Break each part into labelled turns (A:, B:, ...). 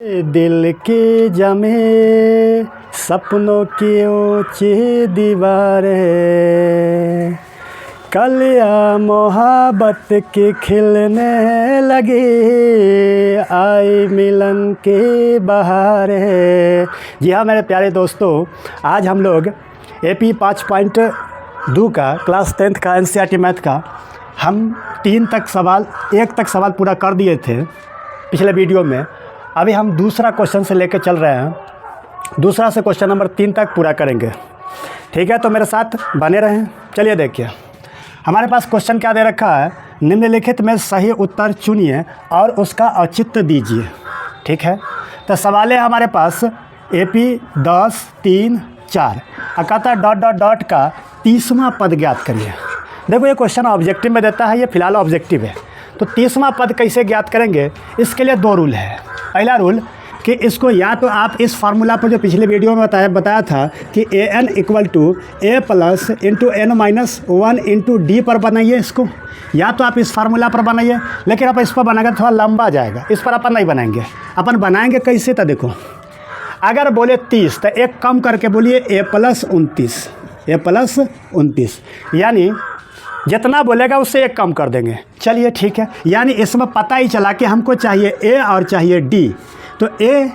A: दिल की जमे सपनों की ऊंची दीवारें कलियां मोहब्बत की खिलने लगी, आई मिलन की बहारें। जी हाँ मेरे प्यारे दोस्तों, आज हम लोग AP 5.2 का क्लास 10th का NCERT मैथ का हम 1 तक सवाल पूरा कर दिए थे पिछले वीडियो में। अभी हम दूसरा क्वेश्चन से लेकर चल रहे हैं, दूसरा से क्वेश्चन नंबर 3 तक पूरा करेंगे। ठीक है, तो मेरे साथ बने रहें। चलिए देखिए, हमारे पास क्वेश्चन क्या दे रखा है, निम्नलिखित में सही उत्तर चुनिए और उसका औचित्य दीजिए। ठीक है, तो सवाल है हमारे पास AP 10 3 4 कहता डॉट डॉट डॉट का 30वां पद ज्ञात करिए। देखो ये क्वेश्चन ऑब्जेक्टिव में देता है, ये फिलहाल ऑब्जेक्टिव है। तो 30वां पद कैसे ज्ञात करेंगे, इसके लिए 2 रूल है। पहला रूल कि इसको या तो आप इस फार्मूला पर जो पिछले वीडियो में बताया था कि an equal to a plus into n minus 1 into d पर बनाइए इसको, या तो आप इस फार्मूला पर बनाइए। लेकिन आप इस पर बनाएंगे थोड़ा लंबा जाएगा, इस पर अपन नहीं बनाएंगे। अपन बनाएंगे कैसे, तो देखो अगर बोले 30 तो एक कम करके बोलिए a प्लस 29, यानी जितना बोलेगा उससे एक कम कर देंगे। चलिए ठीक है, यानी इसमें पता ही चला कि हमको चाहिए a और चाहिए d। तो a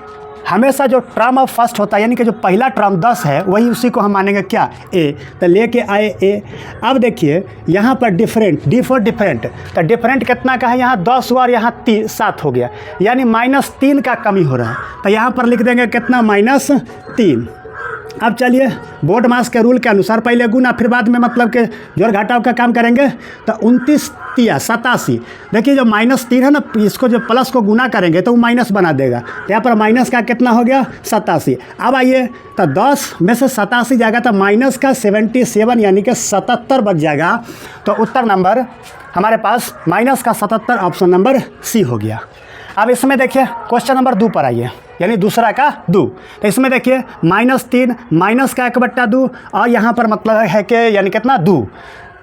A: हमेशा जो टर्म ऑफ फर्स्ट होता है, यानी कि जो पहला टर्म 10 है, वही उसी को हम मानेंगे क्या, a। तो लेके आए a। अब देखिए यहाँ पर डिफरेंट, डी फॉर डिफरेंट, तो डिफरेंट कितना का है, यहाँ 10 हुआ और यहाँ 7 हो गया, यानी -3 का कमी हो रहा है। तो यहाँ पर लिख देंगे कितना, -3। अब चलिए बोर्ड मास के रूल के अनुसार पहले गुना फिर बाद में मतलब के जोड़ घटाव का काम करेंगे। तो 29 तिया 87। देखिए जो -3 है ना, इसको जो प्लस को गुना करेंगे तो वो माइनस बना देगा। तो यहाँ पर माइनस का कितना हो गया, 87। अब आइए तो 10 में से 87 जाएगा तो माइनस का 77 यानी कि 77 बच जाएगा। तो उत्तर नंबर हमारे पास माइनस का 77 ऑप्शन नंबर सी हो गया। अब इसमें देखिए क्वेश्चन नंबर 2 पर आइए, यानी दूसरा का 2। तो इसमें देखिए -3 माइनस का 1/2 और यहाँ पर मतलब है कि यानी कितना 2।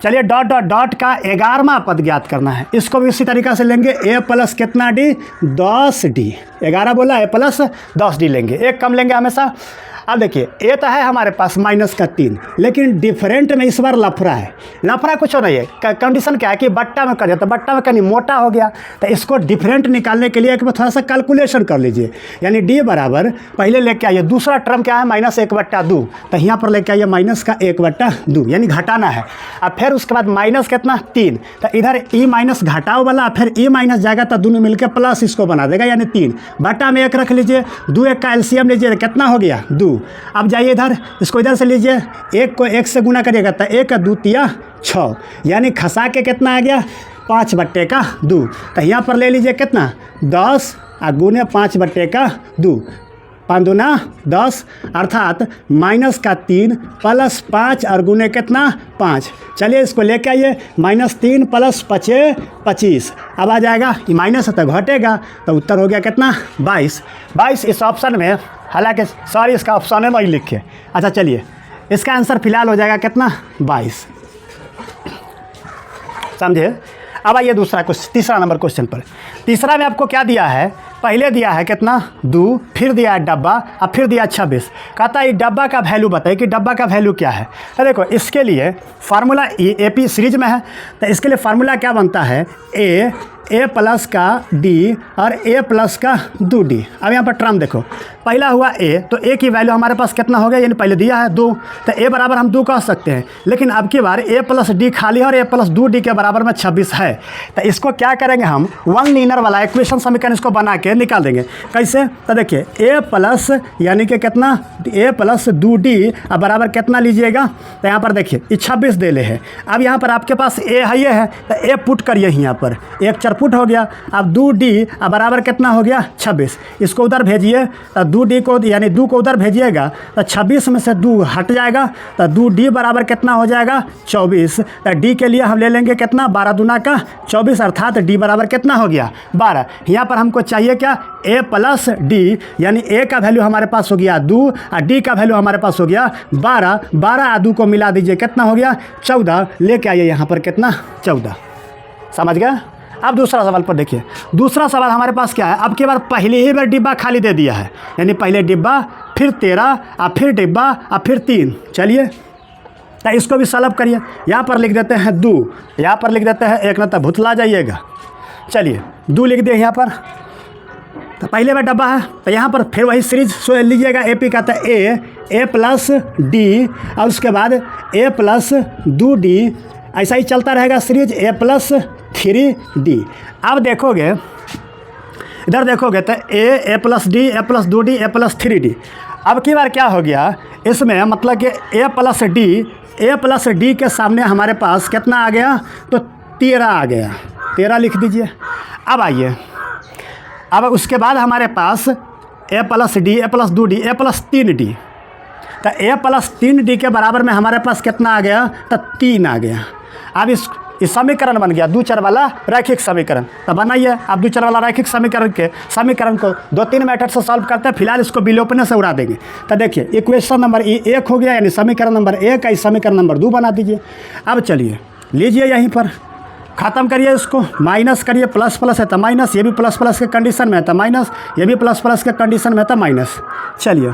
A: चलिए डॉट डॉट डॉट का 11वां पद ज्ञात करना है। इसको भी उसी तरीक़ा से लेंगे, a प्लस कितना d, 10d। 11 बोला, a प्लस 10d लेंगे, एक कम लेंगे हमेशा। अब देखिए ए तो है हमारे पास -3, लेकिन डिफरेंट में इस बार लफड़ा है। लफड़ा कुछ नहीं है, कंडीशन क्या है कि बट्टा में कर दिया, तो बट्टा में कहीं मोटा हो गया। तो इसको डिफरेंट निकालने के लिए एक बार थोड़ा सा कैलकुलेशन कर लीजिए, यानी डी बराबर पहले लेके आइए, दूसरा टर्म क्या है, -1/2। तो यहाँ पर लेके आइए -1/2, यानी घटाना है। अब फिर उसके बाद माइनस कितना, 3। तो इधर ई माइनस घटाओ वाला, फिर ई माइनस जाएगा तो दोनों मिलकर प्लस इसको बना देगा, यानी 3 बट्टा में 1 रख लीजिए। 2 1 का एलसीएम लीजिए, कितना हो गया 2। अब जाइए इधर, इसको इधर से लीजिए, 1 को 1 से गुना करिएगा तो 1 2 तिया 6, यानी खसा के कितना आ गया, 5/2। तो यहाँ पर ले लीजिए कितना, 10 और गुने 5/2, 5 दूना 10, अर्थात -3 प्लस 5 और गुने कितना 5। चलिए इसको लेके आइए, -3 प्लस 5 25। अब आ जाएगा, ये माइनस है तो घटेगा, तो उत्तर हो गया कितना, 22 इस ऑप्शन में। हालांकि सॉरी इसका ऑप्शन है नहीं लिखे। अच्छा चलिए इसका आंसर फिलहाल हो जाएगा कितना, 22। समझे। अब आइए दूसरा क्वेश्चन, तीसरा नंबर क्वेश्चन पर। तीसरा में आपको क्या दिया है, पहले दिया है कितना 2, फिर दिया है डब्बा और फिर दिया 26। कहता है डब्बा का वैल्यू बताइए कि डब्बा का वैल्यू क्या है। तो देखो इसके लिए फार्मूला AP सीरीज में है, तो इसके लिए फार्मूला क्या बनता है, a प्लस का d और a प्लस का 2d। अब यहाँ पर टर्म देखो, पहला हुआ a, तो a की वैल्यू हमारे पास कितना हो गया, यानी पहले दिया है 2, तो a बराबर हम 2 कह सकते हैं। लेकिन अब की बार a प्लस d खाली है और a प्लस 2d के बराबर में 26 है। तो इसको क्या करेंगे हम, 1 लीनियर वाला इक्वेशन समीकरण इसको बना के निकाल देंगे। कैसे, तो देखिए a प्लस यानी कि कितना, a प्लस 2d अब बराबर कितना लीजिएगा, तो यहाँ पर देखिए ये 26 दे ले है। अब यहाँ पर आपके पास a है, ये है, तो a पुट करिए यहाँ पर, 1 4 पुट हो गया। अब 2d अब बराबर कितना हो गया, 26। इसको उधर भेजिए, तो 2d को यानी 2 को उधर भेजिएगा तो 26 में से 2 हट जाएगा, तो 2d बराबर कितना हो जाएगा, 24। तो d के लिए हम ले लेंगे कितना, 12 दूना का 24, अर्थात d बराबर कितना हो गया, 12। यहाँ पर हमको चाहिए क्या, a प्लस d, यानी a का वैल्यू हमारे पास हो गया 2 और d का वैल्यू हमारे पास हो गया 12। 12 और 2 को मिला दीजिए, कितना हो गया 14। लेके आइए यहाँ पर कितना, 14। समझ गया। अब दूसरा सवाल पर देखिए, दूसरा सवाल हमारे पास क्या है, अब की बार पहली ही बार डिब्बा खाली दे दिया है, यानी पहले डिब्बा फिर 13 और फिर डिब्बा और फिर 3। चलिए तो इसको भी सॉल्व करिए। यहाँ पर लिख देते हैं 2, यहाँ पर लिख देते हैं 1, ना तो भुतला जाइएगा। चलिए 2 लिख दिए यहाँ पर, तो पहले में डब्बा है तो यहाँ पर फिर वही सीरीज लीजिएगा। ए पी कहता है ए प्लस डी, और उसके बाद ए प्लस 2D, ऐसा ही चलता रहेगा सीरीज ए प्लस 3D। अब देखोगे इधर देखोगे तो ए प्लस डी, ए प्लस 2D, ए प्लस 3D। अब की बार क्या हो गया इसमें, मतलब कि ए प्लस डी के सामने हमारे पास कितना आ गया, तो 13 आ गया, 13 लिख दीजिए। अब आइए, अब उसके बाद हमारे पास ए प्लस डी, ए प्लस 2D, ए प्लस 3D। तो ए प्लस 3D के बराबर में हमारे पास कितना आ गया, तो 3 आ गया। अब इस समीकरण बन गया 2 चर वाला रैखिक समीकरण। तो बनाइए आप 2 चर वाला रैखिक समीकरण को 2-3 मेथड से सॉल्व करते हैं। फिलहाल इसको विलोपन से उड़ा देंगे। तो देखिए इक्वेशन नंबर 1 हो गया, यानी समीकरण नंबर 1 का समीकरण नंबर 2 बना दीजिए। अब चलिए लीजिए यहीं पर ख़त्म करिए, इसको माइनस करिए, प्लस प्लस है तो माइनस, ये भी प्लस प्लस के कंडीशन में है तो माइनस, ये भी प्लस प्लस के कंडीशन में है तो माइनस। चलिए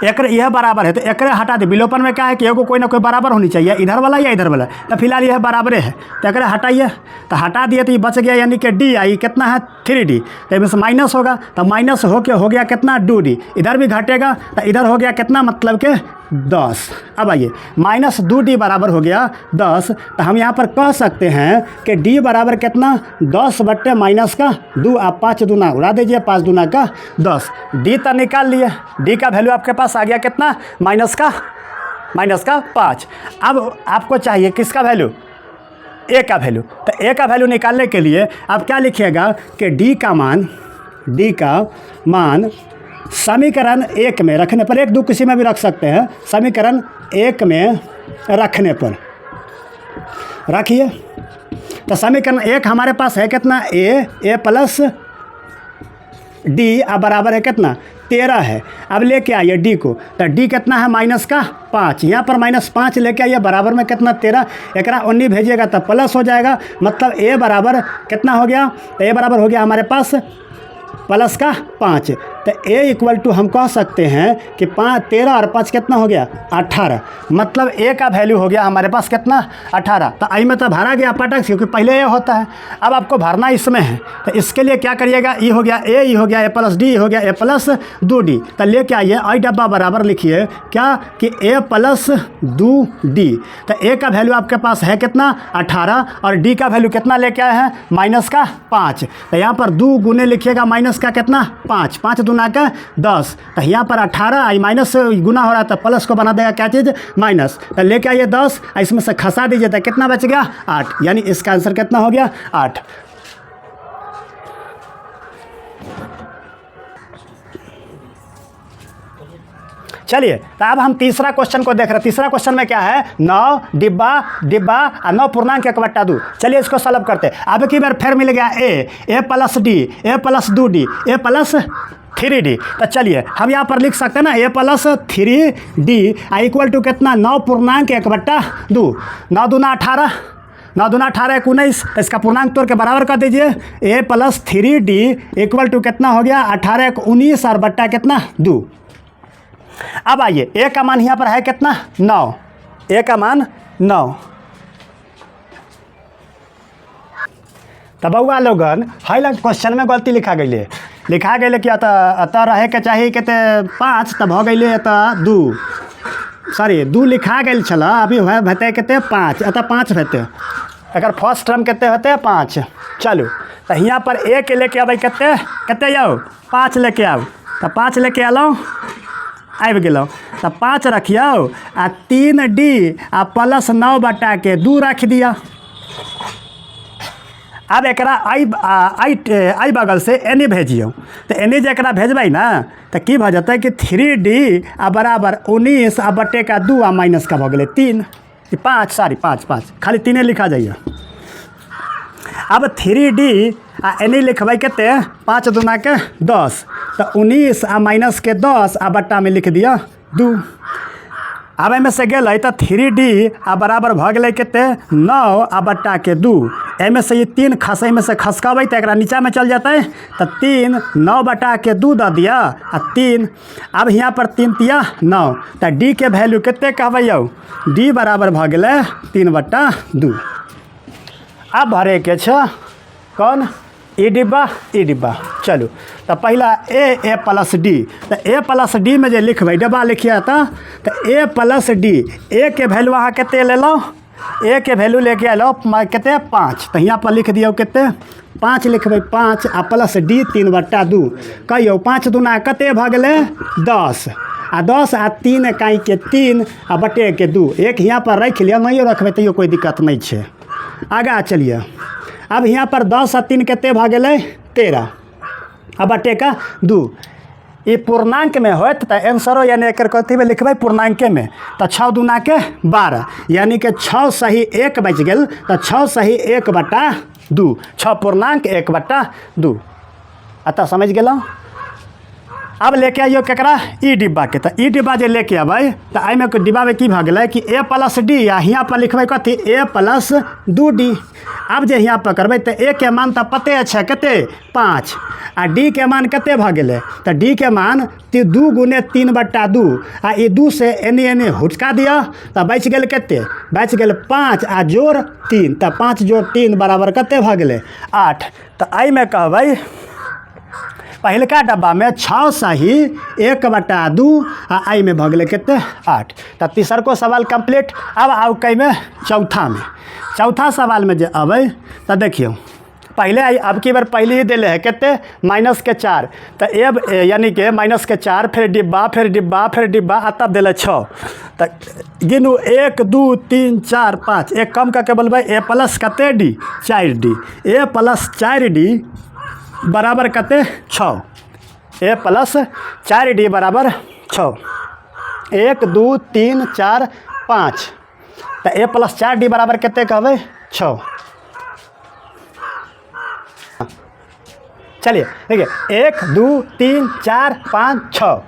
A: एक यह बराबर है तो एक हटा दे। विलोपन में क्या है कि एगो कोई ना कोई बराबर होनी चाहिए, इधर वाला या इधर वाला। तो फिलहाल यह बराबर है तो एक हटाइए, तो हटा दिए तो ये बच गया, यानी कि डी आई कितना है 3D। तो इसमें से माइनस होगा तो माइनस हो गया कितना 2D। इधर भी घटेगा तो इधर हो गया कितना, मतलब के 10। अब आइए माइनस 2D बराबर हो गया 10। तो हम यहाँ पर कह सकते हैं कि D बराबर कितना 10 बट्टे माइनस का 2। आप 5 दूना उड़ा दीजिए, 5 दूना का 10। D तो निकाल लिए, D का वैल्यू आपके पास आ गया कितना, माइनस का 5। अब आपको चाहिए किसका वैल्यू, A का वैल्यू। तो A का वैल्यू निकालने के लिए आप क्या लिखिएगा कि D का मान समीकरण 1 में रखने पर, 1 2 किसी में भी रख सकते हैं, समीकरण 1 में रखने पर रखिए। तो समीकरण 1 हमारे पास है कितना, ए प्लस डी बराबर है कितना 13 है। अब लेके आइए डी को, तो डी कितना है माइनस का 5, यहाँ पर -5 लेके आइए, बराबर में कितना 13, एक 19 भेजिएगा तो प्लस हो जाएगा, मतलब ए बराबर कितना हो गया, तो ए बराबर हो गया हमारे पास प्लस का 5। तो ए इक्वल टू हम कह सकते हैं कि 13 और 5 कितना हो गया 18, मतलब ए का वैल्यू हो गया हमारे पास कितना 18। तो आई में तो भरा गया पटक, क्योंकि पहले ए होता है, अब आपको भरना इसमें है। तो इसके लिए क्या करिएगा, ई हो गया ए, ई हो गया ए प्लस डी, हो गया ए प्लस 2D। तो लेके आइए आई डब्बा बराबर लिखिए क्या कि ए प्लस 2D। तो ए का वैल्यू आपके पास है कितना 18, और डी का वैल्यू कितना लेके आए हैं माइनस का 5। तो यहाँ पर 2 गुने लिखिएगा माइनस का कितना 5, 5 दूना का 10। तो यहाँ पर 18 आई माइनस गुना हो रहा था, प्लस को बना देगा क्या चीज़ माइनस। तो लेके आइए 10, इसमें से खसा दीजिए तो कितना बच गया 8, यानी इसका आंसर कितना हो गया 8। चलिए तो अब हम तीसरा क्वेश्चन को देख रहे हैं। तीसरा क्वेश्चन में क्या है, 9 डिब्बा और 9 पूर्णांक 1/2। चलिए इसको सॉल्व करते हैं। अब की बार फिर मिल गया ए प्लस डी, ए प्लस 2D, ए प्लस 3D। तो चलिए हम यहाँ पर लिख सकते हैं ना, ए प्लस 3D इक्वल टू कितना 9 पूर्णांक 1/2। 9 दूना 18, 9 दूना 18 1 19, इसका पूर्णांक तोड़ के बराबर कर दीजिए। ए प्लस 3D इक्वल टू कितना हो गया 18 1 19 और बट्टा कितना 2। अब आइए ए का मान यहाँ पर है कितना 9, ए का मान 9। तब बउआ लोगन हाईलाइट क्वेश्चन में गलती लिखा गई कि अतः रहे के चाहिए कहते 5, तब हो गई 2, सॉरी 2 लिखा गई छला, अभी होते कहते 5, अतः 5 रहते, अगर फर्स्ट टर्म कहते होते 5। चलो तो यहाँ पर ए के लेके अब कहते आओ 5 लेके आओ, तो 5 लेके आलो आब गलो, तो 5 रखियो आ 3D आ प्लस 9 बटा के 2 रख दिया। अब एक आई बगल से एनी भेजियो, तो एनी जरा भेजबै ना तो की भ जते कि 3D आ बराबर 19 आ बटे का 2 आ माइनस का भ गेलै 3, 5 सॉरी 5 खाली 3 लिखा जाइए। अब 3D आ एनी लिखबै कते 5 दूना के 10, तो 19 आ माइनस के 10 आ बट्टा में लिख दिया 2। अब एमे से गेलै तो 3D आ बराबर भ गेलै कते 9 आ बट्टा के 2। एमे से ये 3 खसै में से खसकबै तो एकरा नीचा में चल जाते तो 3 9 बट्टा के 2 दऽ दिया आ 3। अब यहाँ पर 3 तिया 9 तो डी के वैल्यू कते कहबै यौ, डी बराबर भ गेलै 3 बट्टा 2। अब भरे के छै कौन, ई डिब्बा। चलू तो पहला ए प्लस डी, तो ए प्लस डी में जो लिखबै डिब्बा लिखिए तो ए प्लस डी, ए के वैल्यू अहाँ कते ले लो, ए के वैल्यू लेके आलो कते 5, तो यहाँ पर लिख दियो कते 5 लिखबै 5 आ प्लस डी 3 बट्टा 2। कहियो 5 दूना कते भ गेलै 10 आ 10 आ 3 इकाई के 3 आ बटे के 2। एक यहाँ पर रख लिया, नहीं रखबै तैयो कोई दिक्कत नहीं है। आगा चलिए, अब यहाँ पर 10 आ 3 कते भ गेलै 13 आ बटे का 2। ये पूर्णांक में होत तो आंसरो यानी एक कथी में लिखबै पूर्णांक में, तो 6 दूना के 12 यानी कि 6 सही 1 बच गेल, तो 6 सही 1 बट्टा 2, 6 पूर्णांक 1 बट्टा 2। अतः समझ गेलौं। अब लेके आइयो केकरा, ई डिब्बा के, तो ई डिब्बा जे लेके अबै तो एहिमे डिब्बा में की भ गेलै कि ए प्लस डी, या यहाँ पर लिखबै कथी ए प्लस 2D। अब जे यहाँ पर करबै तो ए के मान तो पते छै कते 5 आ डी के मान कते भ गेलै, तो डी के मान 2 गुने 3 बट्टा 2 आ ई 2 से एने हुचका दिया तो बच गेल कते, बच गेल 5 आ जोड़ 3, तो 5 जोड़ 3 बराबर कते भ गेलै 8। तो एहिमे कहबै पहलका डब्बा में 6 सही 1 बट्टा 2 आ आई में भ गेलै कते 8। तो तीसरको सवाल कंप्लीट। अब आउ कई में चौथा सवाल में जे अबै तो देखियो पहले अब की बार पहले ही दिले है कते -4, तो अब यानी कि -4 फिर डिब्बा फिर डिब्बा फिर डिब्बा आ तब दिले 6। तो गिनू 1 2 3 4 5, एक कम करके बोलबै ए प्लस कते डी 4D, ए प्लस 4D बराबर कते 6, ए प्लस 4D बराबर 6। 1 2 3 4 5, तो ए प्लस 4D बराबर कते कहबै 6। चलिए देखिए 1 2 3 4 5 6,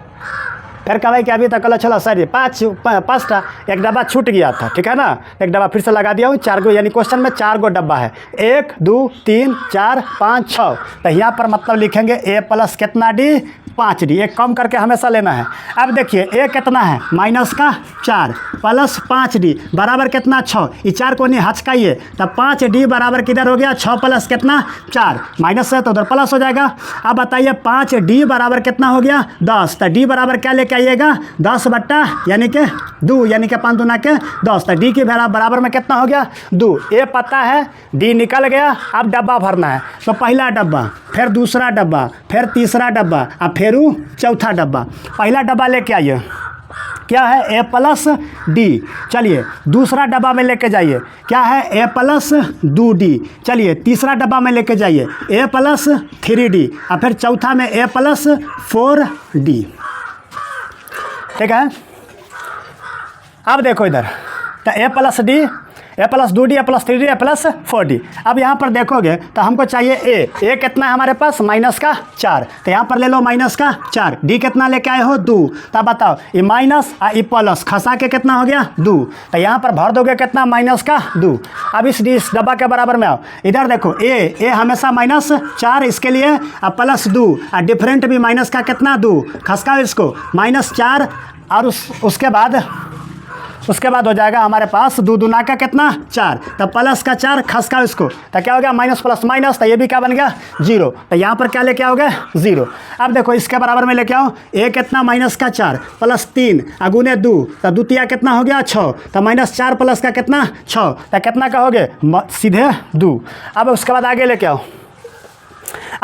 A: फिर कहबै कि अभी तक कल चलो सर 5टा, एक डब्बा छूट गया था, ठीक है ना, एक डब्बा फिर से लगा दिया हूँ, 4 गो यानी क्वेश्चन में 4 गो डब्बा है, 1 2 3 4 5 6। तो यहाँ पर मतलब लिखेंगे ए प्लस कितना डी 5D, एक कम करके हमेशा लेना है। अब देखिए ए कितना है -4 प्लस 5D बराबर कितना 6, ये 4 को नहीं हचकाइए, तब 5D बराबर किधर हो गया 6 प्लस कितना 4, माइनस है तो उधर प्लस हो जाएगा। अब बताइए 5D बराबर कितना हो गया 10, तो D बराबर क्या लेके आइएगा 10 बट्टा यानी कि 2, यानी कि 5 दूना के 10, तो D की बराबर में कितना हो गया 2। ए पता है, D निकल गया। अब डब्बा भरना है, तो पहला डब्बा फिर दूसरा डब्बा फिर तीसरा डब्बा अब फिर चौथा डब्बा। पहला डब्बा लेके आइए क्या है ए प्लस डी, चलिए दूसरा डब्बा में लेके जाइए क्या है ए प्लस 2D, चलिए तीसरा डब्बा में लेके जाइए ए प्लस 3D और फिर चौथा में ए प्लस 4D, ठीक है। अब देखो इधर तो ए प्लस डी, ए प्लस 2D, ए प्लस 3D, ए प्लस 4D। अब यहाँ पर देखोगे तो हमको चाहिए ए कितना है हमारे पास -4, तो यहाँ पर ले लो -4, डी कितना लेके आए हो 2, तब बताओ ये माइनस और ये प्लस खसा के कितना हो गया 2, तो यहाँ पर भर दोगे कितना -2। अब इस डब्बा के बराबर में आओ, इधर देखो ए हमेशा -4 इसके लिए और +2 और डिफरेंट भी माइनस का कितना 2, खसका इसको -4 और उसके बाद हो जाएगा हमारे पास 2 दूना का कितना 4, तो प्लस का 4 खसका इसको, तो क्या हो गया माइनस प्लस माइनस, तो ये भी क्या बन गया 0, तो यहाँ पर क्या लेके आओगे 0। अब देखो इसके बराबर में लेके आओ ए कितना -4 प्लस 3 गुने 2, तो 2 तिया कितना हो गया 6, तो -4 प्लस का कितना 6, तो कितना कहोगे सीधे 2। अब उसके बाद आगे लेके आओ,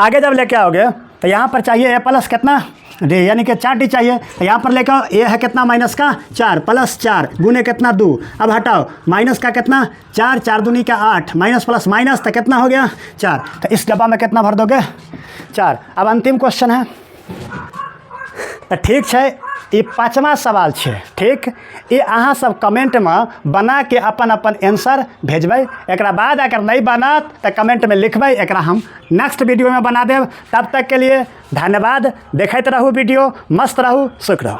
A: आगे जब लेके आओगे तो यहाँ पर चाहिए ए प्लस कितना डी यानी कि 4D चाहिए, तो यहाँ पर लेकर ए है कितना -4 प्लस 4 गुने कितना 2, अब हटाओ माइनस का कितना 4 दूनी का 8 माइनस प्लस माइनस तो कितना हो गया 4, तो इस डब्बा में कितना भर दोगे 4। अब अंतिम क्वेश्चन है, तो ठीक है ये 5वां सवाल है, ठीक ये अहाँ सब कमेंट में बना के अपन आंसर भेजबै, एक बाद अगर नहीं बनत तो कमेंट में लिखबै, एक हम नेक्स्ट वीडियो में बना देव। तब तक के लिए धन्यवाद, देखते रहू वीडियो, मस्त रहू, सुख रहू।